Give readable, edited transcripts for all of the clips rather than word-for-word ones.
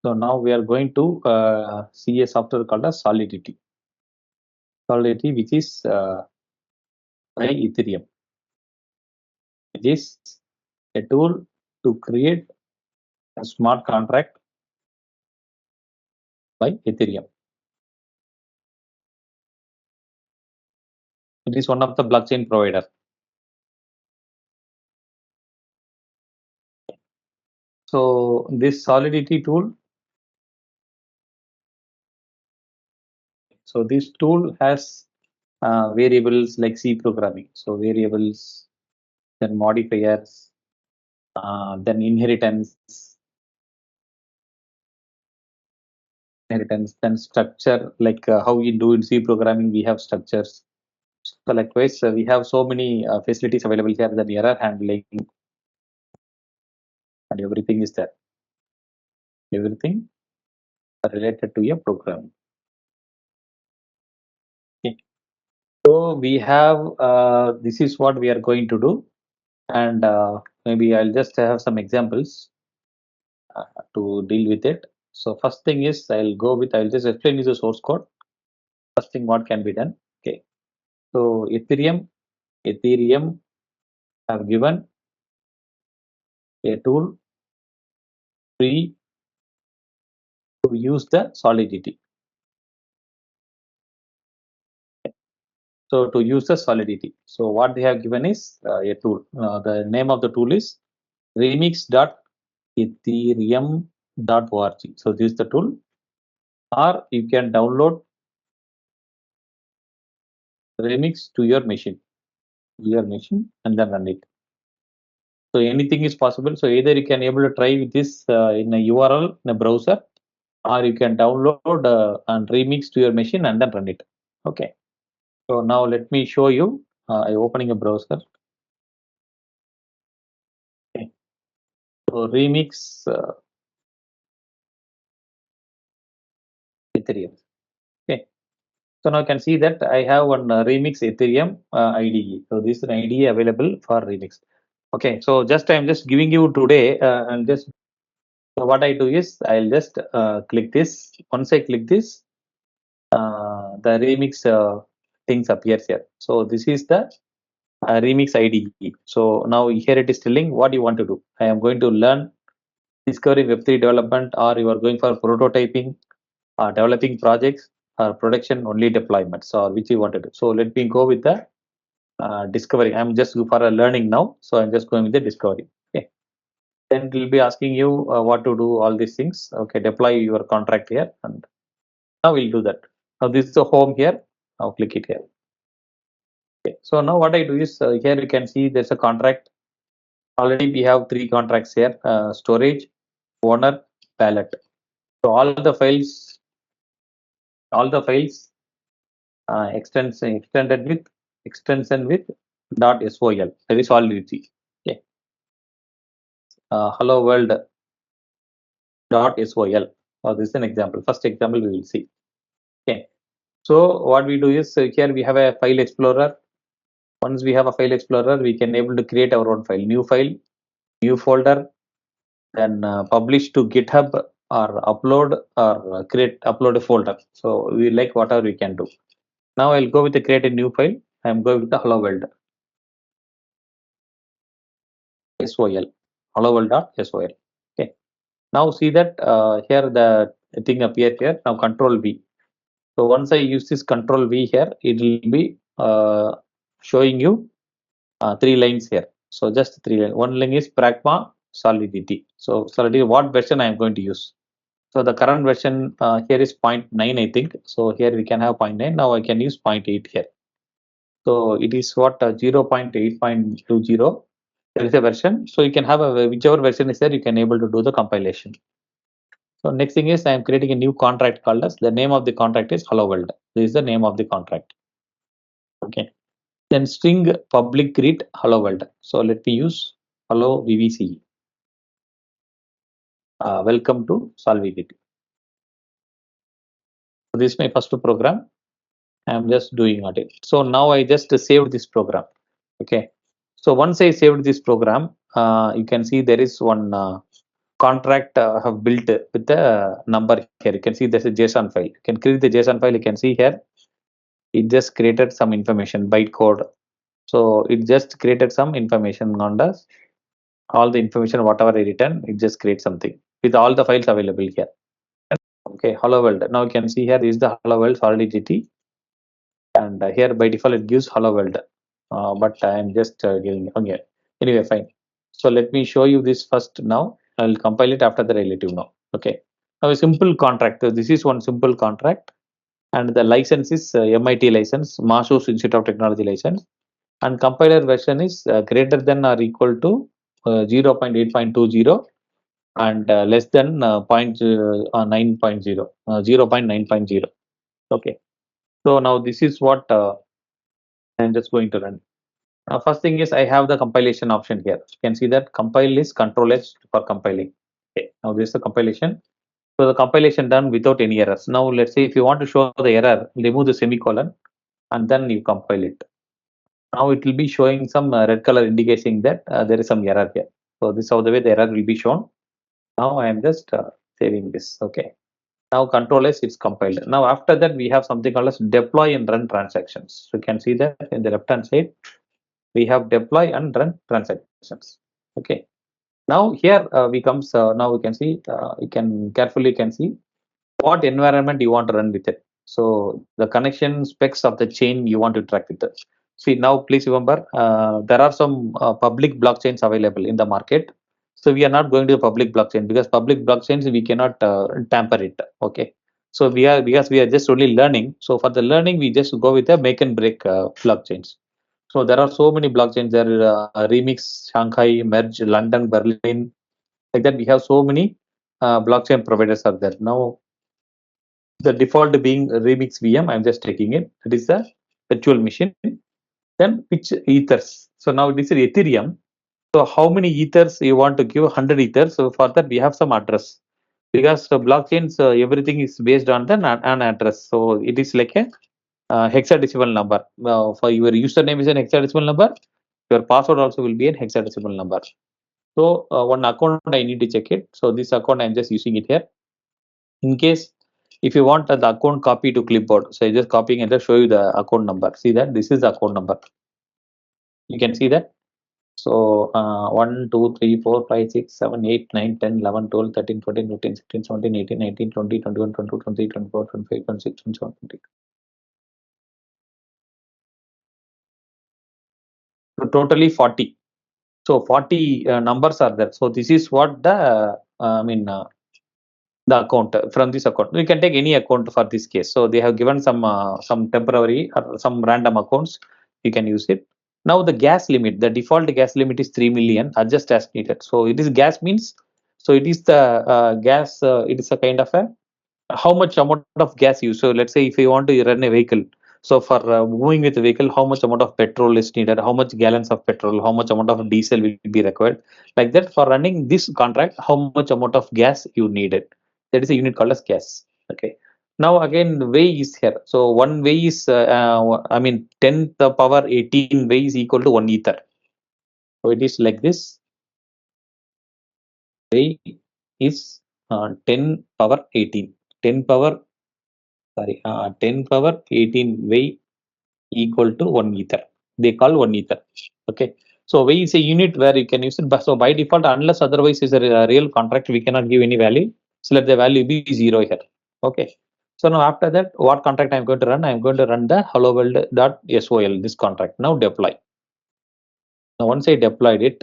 So now we are going to see a software called as Solidity. Solidity, which is by Ethereum. It is a tool to create a smart contract by Ethereum. It is one of the blockchain provider. So this Solidity tool, so this tool has variables like C programming. So variables, then modifiers, then inheritance, then structure, like how we do in C programming, we have structures. So likewise, we have so many facilities available here, the error handling, and everything is there. Everything related to a program. Okay. So we have, this is what we are going to do. And maybe I'll just have some examples to deal with it. So first thing is I'll just explain you the source code. First thing, what can be done. Okay. So Ethereum have given a tool free to use the Solidity. So to use the Solidity. So what they have given is a tool. The name of the tool is remix.ethereum.org. So this is the tool. Or you can download Remix to your machine, and then run it. So anything is possible. So either you can able to try with this in a URL in a browser, or you can download and remix to your machine and then run it. Okay. So now let me show you. I'm opening a browser. Okay. So remix Ethereum. Okay. So now you can see that I have one remix Ethereum IDE. So this is an IDE available for remix. Okay. So I'm just giving you today and just. So what I do is I'll just click this. Once I click this, the remix things appears here. So this is the remix IDE. So now here it is telling what you want to do. I am going to learn discovery Web3 development, or you are going for prototyping, developing projects, or production only deployments, or which you want to do. So let me go with the discovery. I'm just for a learning now. So I'm just going with the discovery. Okay. Then it will be asking you what to do all these things. Okay, deploy your contract here, and now we'll do that. Now this is the home here. Now click it here. Okay, so now what I do is here you can see there's a contract. Already we have 3 contracts here: storage, owner, pallet. So all the files extension with .sol. That is Solidity. Okay, hello world .sol. This is an example. First example we will see. Okay. So what we do is here we have a file explorer. Once we have a file explorer, we can able to create our own file, new folder, then publish to GitHub, or upload, or upload a folder. So we like whatever we can do. Now I'll go with the create a new file. I'm going with the hello world SOL, hello world.sol. Okay. Now see that here the thing appeared here. Now Control V. So once I use this Control V here, it will be showing you 3 lines here. So just 3 lines. One line is Pragma Solidity. So Solidity, what version I am going to use? So the current version here is 0.9, I think. So here we can have 0.9. Now I can use 0.8 here. So it is what 0.8.20. There is a version. So you can have whichever version is there, you can able to do the compilation. So next thing is I am creating a new contract called as, the name of the contract is hello world. This is the name of the contract. Okay. Then string public greet hello world. So let me use hello VVC. Welcome to Solidity. So this is my first program. I'm just doing it. So now I just saved this program. Okay. So once I saved this program, you can see there is one contract have built with the number here. You can see there's a JSON file. You can create the JSON file. You can see here it just created some information bytecode. So it just created some information on the all the information whatever I written. It just creates something with all the files available here. Okay, hello world. Now you can see here is the hello world solidity, and here by default it gives hello world, but I am just giving okay. Anyway, fine. So let me show you this first. Now I will compile it after the relative now. Okay. Now a simple contract. So this is one simple contract, and the license is MIT license, Massachusetts Institute of Technology license, and compiler version is greater than or equal to 0.8.20 and less than 9.0, 0.9.0. Okay. So now this is what I'm just going to run. First thing is I have the compilation option here. You can see that compile is Control S for compiling. Okay. Now this is the compilation. So the compilation done without any errors. Now let's say if you want to show the error, remove the semicolon and then you compile it. Now it will be showing some red color indicating that there is some error here. So this is how the way the error will be shown. Now I am just saving this. Okay. Now control S it's compiled. Now after that we have something called as deploy and run transactions. So you can see that in the left hand side we have deploy and run transactions. Okay. Now here we comes now we can see you can carefully can see what environment you want to run with it. So the connection specs of the chain you want to track with it. See now, please remember there are some public blockchains available in the market. So we are not going to the public blockchain because public blockchains we cannot tamper it. Okay. So we are because we are just only learning. So for the learning we just go with the make and break blockchains. So there are so many blockchains. There are Remix, Shanghai, Merge, London, Berlin. Like that, we have so many blockchain providers are there now. The default being Remix VM, I'm just taking it. It is a virtual machine. Then which ethers? So now this is Ethereum. So how many ethers you want to give? 100 ethers. So for that we have some address because the blockchains everything is based on the an address. So it is like a hexadecimal number. For your username is an hexadecimal number. Your password also will be an hexadecimal number. So one account I need to check it. So this account I'm just using it here. In case if you want the account copy to clipboard, so I just copying and just show you the account number. See that this is the account number. You can see that. So 1, 2, 3, 4, 5, 6, 7, 8, 9, 10, 11, 12, 13, 14, 15, 16, 17, 18, 19, 20, 21, 22, 23, 24, 25, 26, 27, 28. So totally 40. So 40 numbers are there. So this is what the the account from this account. You can take any account for this case. So they have given some temporary or some random accounts. You can use it. Now the gas limit, the default gas limit is 3 million. Adjust as needed. So it is gas means. So it is the gas. It is a kind of a how much amount of gas use. So let's say if you want to run a vehicle, so for moving with the vehicle, how much amount of petrol is needed, how much gallons of petrol, how much amount of diesel will be required. Like that, for running this contract, how much amount of gas you needed. That is a unit called as gas. Okay. Now again, way is here. So one way is, 10 to the power 18 way is equal to 1 ether. So it is like this. Way is 10 power 18. 10 power 10 power 18 way equal to 1 ether. They call 1 ether. Okay. So way is a unit where you can use it. But so by default, unless otherwise is a real contract, we cannot give any value. So let the value be 0 here. Okay. So now after that, what contract I'm going to run? I'm going to run the hello world.sol, this contract. Now deploy. Now once I deployed it,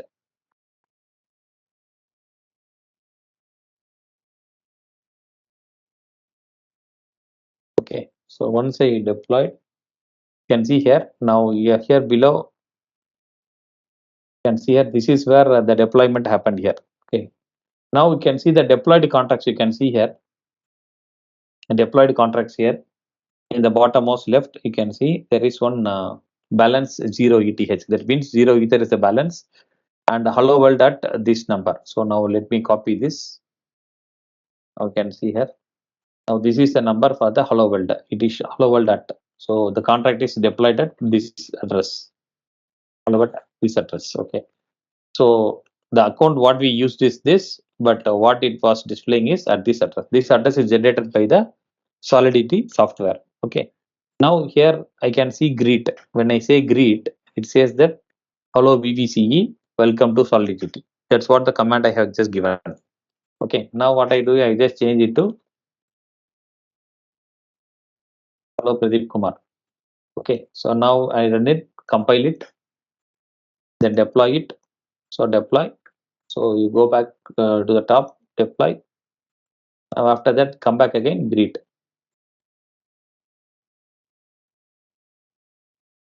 okay. So once I deployed, you can see here. Now here below, you can see here, this is where the deployment happened here. Okay. Now you can see the deployed contracts. You can see here deployed contracts here in the bottommost left. You can see there is one balance 0 ETH. That means 0 ether is the balance and hello world at this number. So now let me copy this. Now you can see here. Now this is the number for the hello world. It is hello world at. So the contract is deployed at this address. Hello world at this address. Okay. So the account what we used is this, but what it was displaying is at this address. This address is generated by the Solidity software. Okay. Now here I can see greet. When I say greet, it says that hello VVCE, welcome to Solidity. That's what the command I have just given. Okay. Now what I do, I just change it to hello Pradeep Kumar. Okay. So now I run it, compile it, then deploy it. So deploy. So you go back to the top, deploy. Now after that, come back again, greet.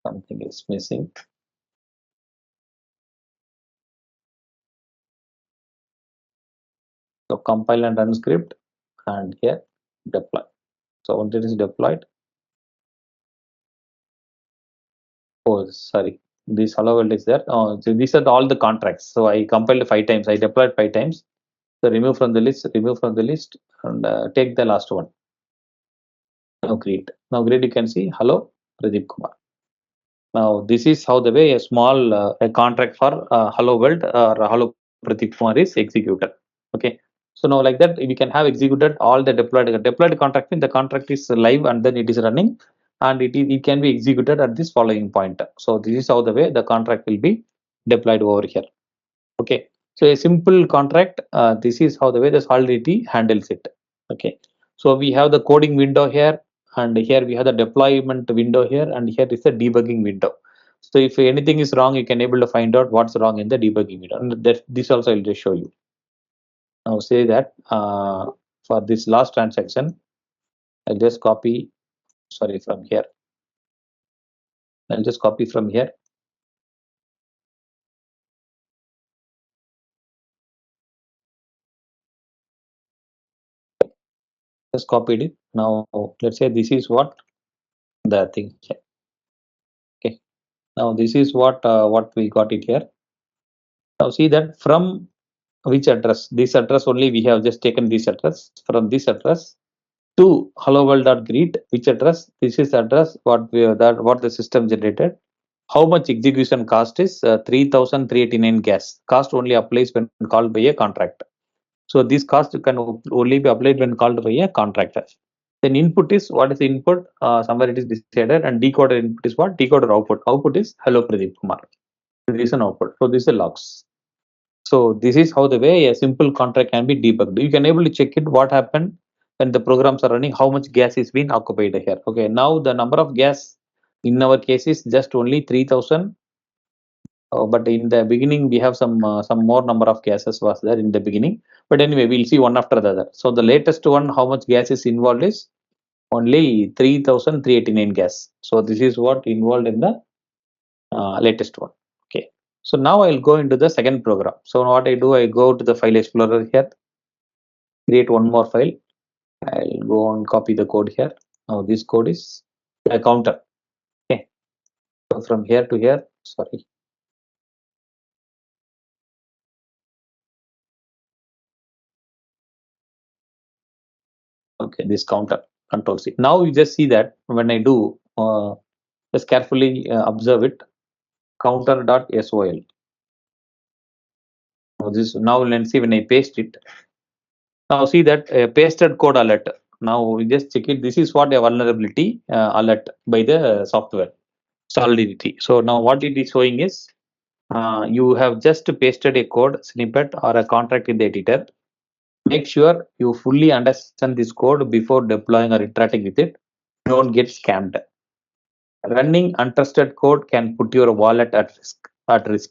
Something is missing. So compile and run script, and here deploy. So once it is deployed, oh sorry, this hello world is there. Oh, so these are all the contracts. So I compiled 5 times. I deployed 5 times. So remove from the list, and take the last one. Now create. Now create. You can see hello Pradeep Kumar. Now this is how the way a small a contract for hello world or hello Pradeep Kumar is executed. Okay. So now like that we can have executed all the deployed contract. Means the contract is live and then it is running, and it can be executed at this following point. So this is how the way the contract will be deployed over here. Okay. So a simple contract. This is how the way the Solidity handles it. Okay. So we have the coding window here, and here we have the deployment window here, and here is the debugging window. So if anything is wrong, you can able to find out what's wrong in the debugging window. And this also I'll just show you. Now say that for this last transaction, I'll just copy, sorry, from here. I'll just copy from here. Just copied it. Now let's say this is what the thing here. Okay. Now this is what we got it here. Now see that from which address? This address only we have just taken this address. From this address to hello world.greet, which address? This is the address what the system generated. How much execution cost is 3,389 gas. Cost only applies when called by a contract. So this cost can only be applied when called by a contractor. Then input is what is the input? Somewhere it is decided, and decoder input is what? Decoder output. Output is hello Pradeep Kumar. This is an output. So this is logs. So this is how the way a simple contract can be debugged. You can able to check it what happened when the programs are running, how much gas is being occupied here. Okay, now the number of gas in our case is just only 3,000. But in the beginning we have some more number of gases was there in the beginning. But anyway, we'll see one after the other. So the latest one, how much gas is involved is only 3,389 gas. So this is what involved in the latest one. Okay. So now I'll go into the second program. So what I do, I go to the file explorer here, create one more file. I'll go and copy the code here. Now this code is a counter. Okay. So from here to here, sorry. Okay, this counter, control C. Now you just see that when I do, just carefully observe it, counter.sol. Now let's see when I paste it. Now see that pasted code alert. Now we just check it. This is what a vulnerability alert by the software Solidity. So now what it is showing is you have just pasted a code snippet or a contract in the editor. Make sure you fully understand this code before deploying or interacting with it. Don't get scammed. Running untrusted code can put your wallet at risk.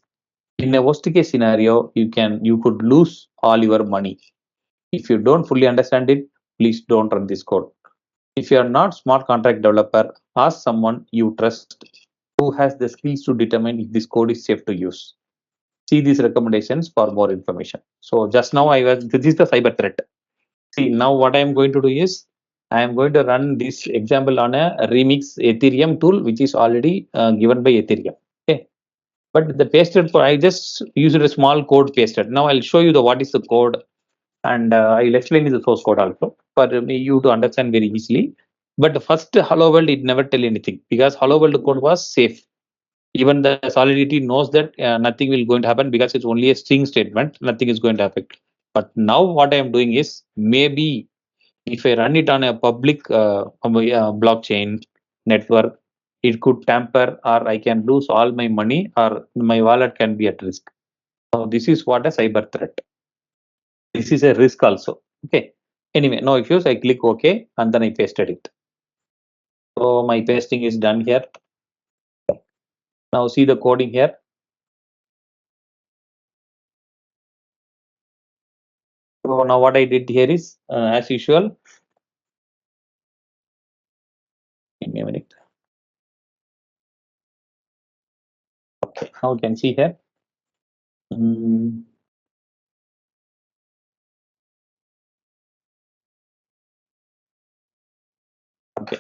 In a worst case scenario, you could lose all your money. If you don't fully understand it, please don't run this code. If you are not smart contract developer, ask someone you trust who has the skills to determine if this code is safe to use. See these recommendations for more information. So just now this is the cyber threat. See now what I am going to do is I am going to run this example on a remix Ethereum tool, which is already given by Ethereum. Okay. But the pasted code, I just used a small code pasted. Now I'll show you the what is the code, and I'll explain the source code also for you to understand very easily. But first, Hello World, it never tell anything because Hello World code was safe. Even the Solidity knows that nothing will going to happen because it's only a string statement. Nothing is going to affect. But now what I am doing is maybe if I run it on a public blockchain network, it could tamper or I can lose all my money or my wallet can be at risk. So this is what a cyber threat. This is a risk also. Okay. Anyway, no issues. I click OK and then I pasted it. So my pasting is done here. Now see the coding here. So now what I did here is as usual. Give me a minute. Okay. Now you can see here. Mm, okay.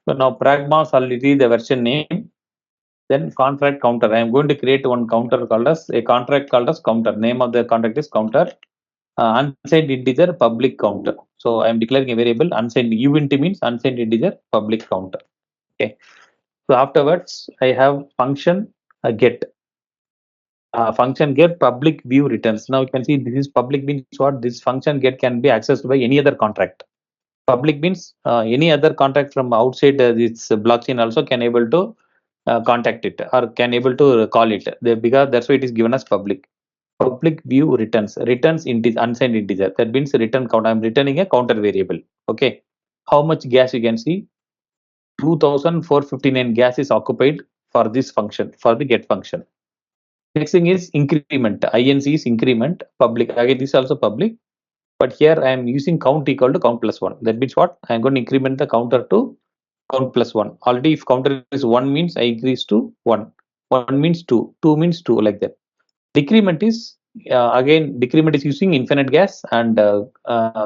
So now Pragma Solidity, the version name. Then contract counter. I am going to create one counter called as a contract called as counter. Name of the contract is counter. Unsigned integer public counter. So I am declaring a variable unsigned uint means unsigned integer public counter. Okay. So afterwards I have function get. Function get public view returns. Now you can see this is public means what this function get can be accessed by any other contract. Public means any other contract from outside this blockchain also can able to contact it or can able to call it because that's why it is given as public. Public view returns integer unsigned integer. That means return count. I'm returning a counter variable. Okay. How much gas you can see? 2459 gas is occupied for this function for the get function. Next thing is increment. INC is increment. Public. Again, this is also public. But here I am using count equal to count plus 1. That means what? I am going to increment the counter to count plus 1. Already if counter is 1 means I increase to 1. 1 means 2. 2 means 2 like that. Decrement is again decrement is using infinite gas and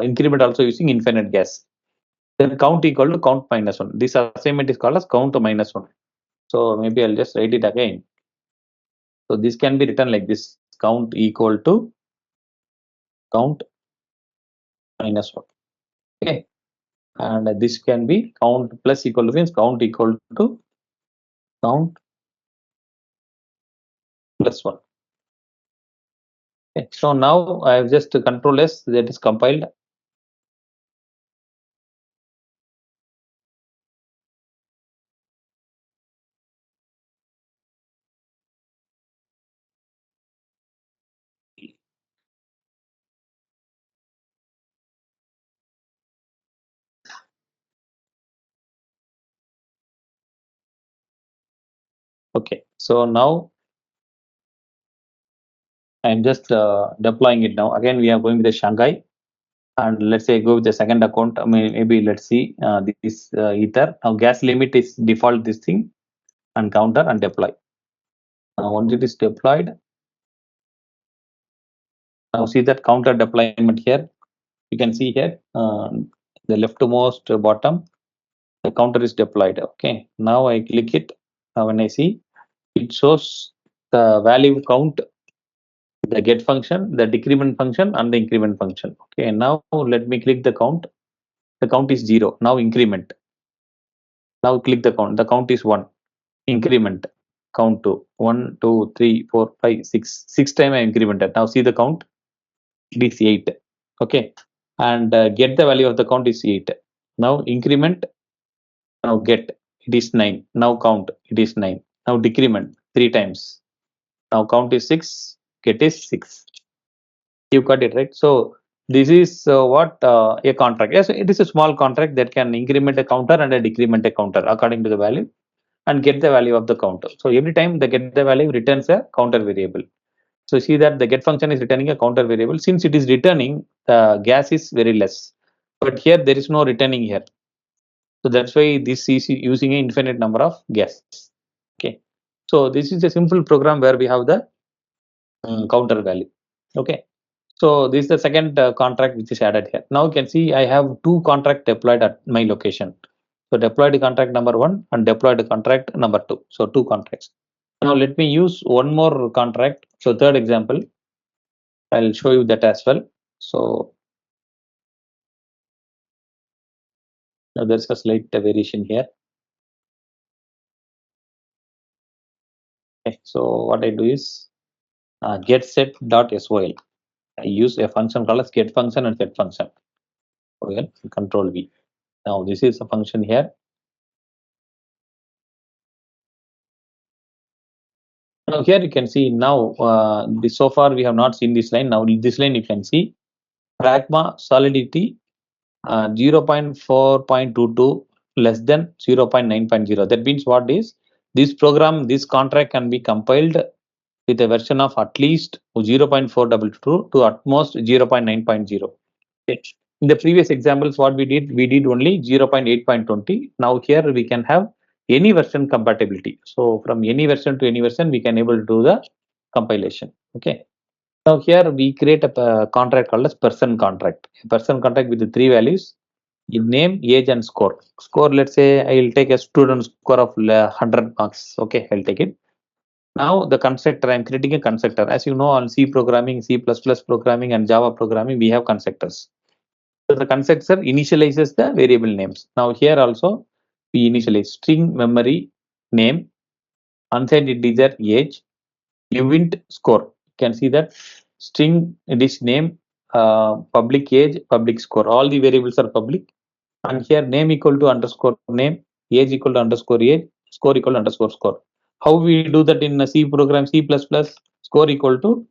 increment also using infinite gas. Then count equal to count minus 1. This assignment is called as count minus 1. So maybe I'll just write it again. So this can be written like this: count equal to count minus 1. Okay. And this can be count plus equal to means count equal to count plus 1. Okay. So now I have just control S that is compiled. Okay. So now I'm just deploying it now. Again, we are going with the Shanghai. And let's say go with the second account. I mean, maybe let's see this ether. Now gas limit is default this thing and counter and deploy. Now once it is deployed, now see that counter deployment here. You can see here the leftmost bottom, the counter is deployed. Okay. Now I click it. Now when I see, it shows the value count, the get function, the decrement function, and the increment function. Okay. Now let me click the count. The count is 0. Now increment. Now click the count. The count is 1. Increment. Count to 1, 2, 3, 4, 5, 6. 6 time I incremented. Now see the count. It is 8. Okay. And get the value of the count is 8. Now increment. Now get. It is 9. Now count. It is 9. Now decrement. 3 times. Now count is 6. Get is 6. You got it right. So this is what a contract. Yes, it is a small contract that can increment a counter and a decrement a counter according to the value and get the value of the counter. So every time the get the value returns a counter variable. So see that the get function is returning a counter variable. Since it is returning, the gas is very less. But here there is no returning here. So that's why this is using an infinite number of gas. Okay. So this is a simple program where we have the counter value. Okay. So this is the second contract which is added here. Now you can see I have two contract deployed at my location. So deployed contract number 1 and deployed contract number 2. So two contracts. Now let me use one more contract. So third example, I'll show you that as well. So now there's a slight variation here. Okay, so what I do is get set dot sol. I use a function called as get function and set function. Okay, control V. Now this is a function here. Now here you can see now so far we have not seen this line. Now this line you can see pragma solidity 0.4.22 less than 0.9.0. That means what is this program, this contract can be compiled with a version of at least 0.422 to at most 0.9.0. Okay. In the previous examples, what we did only 0.8.20. Now here we can have any version compatibility. So from any version to any version, we can able to do the compilation. Okay. Now here we create a contract called as person contract. A person contract with the three values: in name, age, and score. Score, let's say I will take a student score of 100 marks. Okay, I'll take it. Now the constructor, I'm creating a constructor. As you know, on C programming, C++ programming, and Java programming, we have constructors. So the constructor initializes the variable names. Now here also we initialize string memory name, unsigned integer age, event score. You can see that string this name, public age, public score. All the variables are public. And here name equal to underscore name, age equal to underscore age, score equal to underscore score. How we do that in a C program, C++, score equal to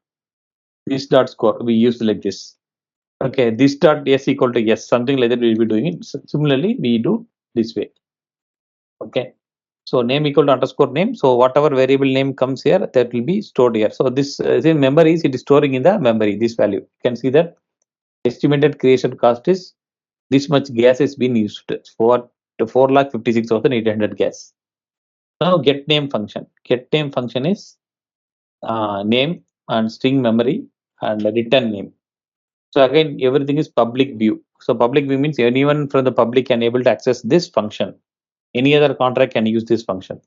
this dot score. We use like this. Okay, this dot s equal to yes, something like that we'll be doing it. Similarly, we do this way. Okay. So name equal to underscore name. So whatever variable name comes here, that will be stored here. So this in memory is it is storing in the memory, this value. You can see that estimated creation cost is this much gas has been used for 4,56,800 gas. Now get name function. Get name function is name and string memory and return name. So again, everything is public view. So public view means anyone from the public can able to access this function. Any other contract can use this function.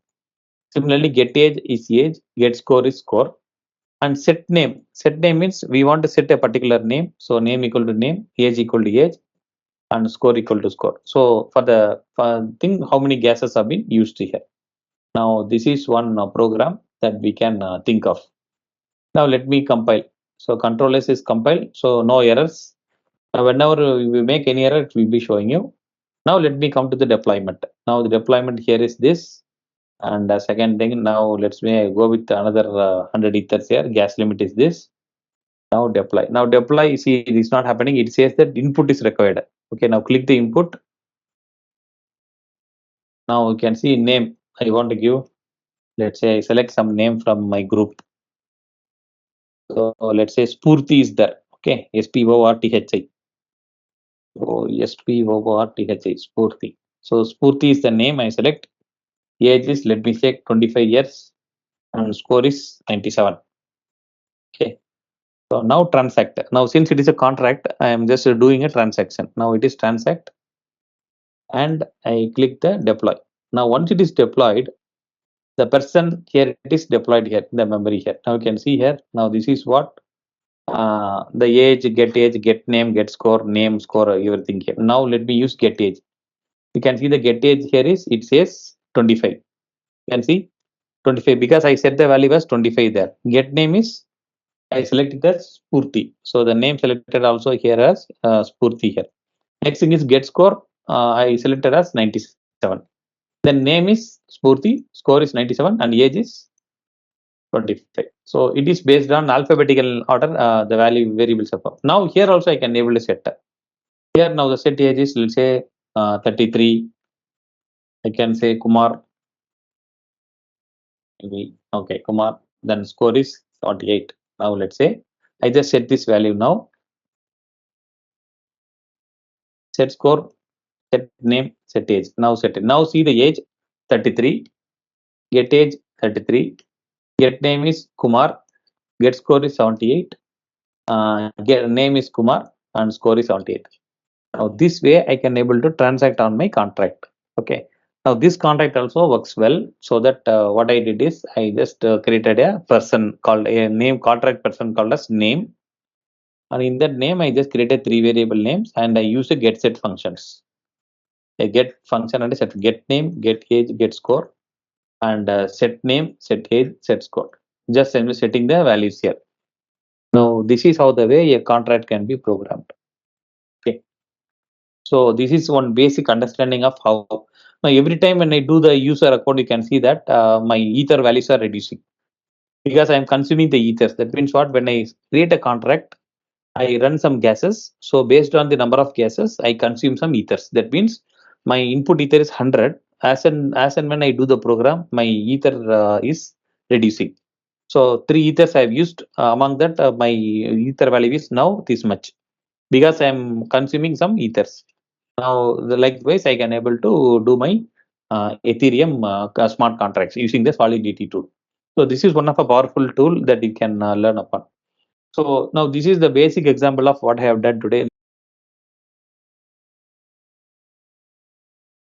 Similarly, get age is age, get score is score, and set name. Set name means we want to set a particular name. So name equal to name, age equal to age, and score equal to score. So for the thing, how many gases have been used here? Now this is one program that we can think of. Now let me compile. So Control S is compile. So no errors. Now whenever we make any error, it will be showing you. Now let me come to the deployment. Now the deployment here is this. And the second thing, now let's me go with another 100 ethers here. Gas limit is this. Now deploy. Now deploy, see, it is not happening. It says that input is required. Okay, now click the input. Now you can see name. I want to give, let's say I select some name from my group. So let's say Spurti is there. Okay, Sporthi. So Sporthi, Spurti. So Spurti is the name I select. Age is, let me say, 25 years and score is 97. Okay. So now transact. Now since it is a contract, I am just doing a transaction. Now it is transact and I click the deploy. Now once it is deployed, the person here, it is deployed here in the memory here. Now you can see here. Now this is what the age, get name, get score, name, score, everything here. Now let me use get age. You can see the get age here is, it says 25. You can see 25 because I set the value as 25 there. Get name is, I selected as Spurti. So the name selected also here as Spurti here. Next thing is get score. I selected as 97. Then name is Spurti, score is 97 and age is 25. So it is based on alphabetical order, the value variables are. Now here also I can able to set. Here now the set age is, let's say 33. I can say Kumar. Maybe, okay, Kumar. Then score is 48. Now let's say I just set this value now. Set score, set name, set age. Now set it. Now see the age 33. Get age 33. Get name is Kumar. Get score is 78. Get name is Kumar and score is 78. Now this way I can able to transact on my contract. Okay. Now this contract also works well. So that what I did is I just created a person called a name, contract person called as name. And in that name I just created three variable names and I use a get set functions. A get function and a set get name, get age, get score. and set name, set age, set score. Just I'm setting the values here. Now this is how the way a contract can be programmed. Okay. So this is one basic understanding of how. Now every time when I do the user account, you can see that my ether values are reducing because I am consuming the ethers. That means what? When I create a contract, I run some gases. So based on the number of gases, I consume some ethers. That means my input ether is 100. As and when I do the program, my ether is reducing. So 3 ethers I've used. Among that, my ether value is now this much because I'm consuming some ethers. Now, likewise, I can able to do my Ethereum smart contracts using the Solidity tool. So this is one of a powerful tool that you can learn upon. So now this is the basic example of what I have done today.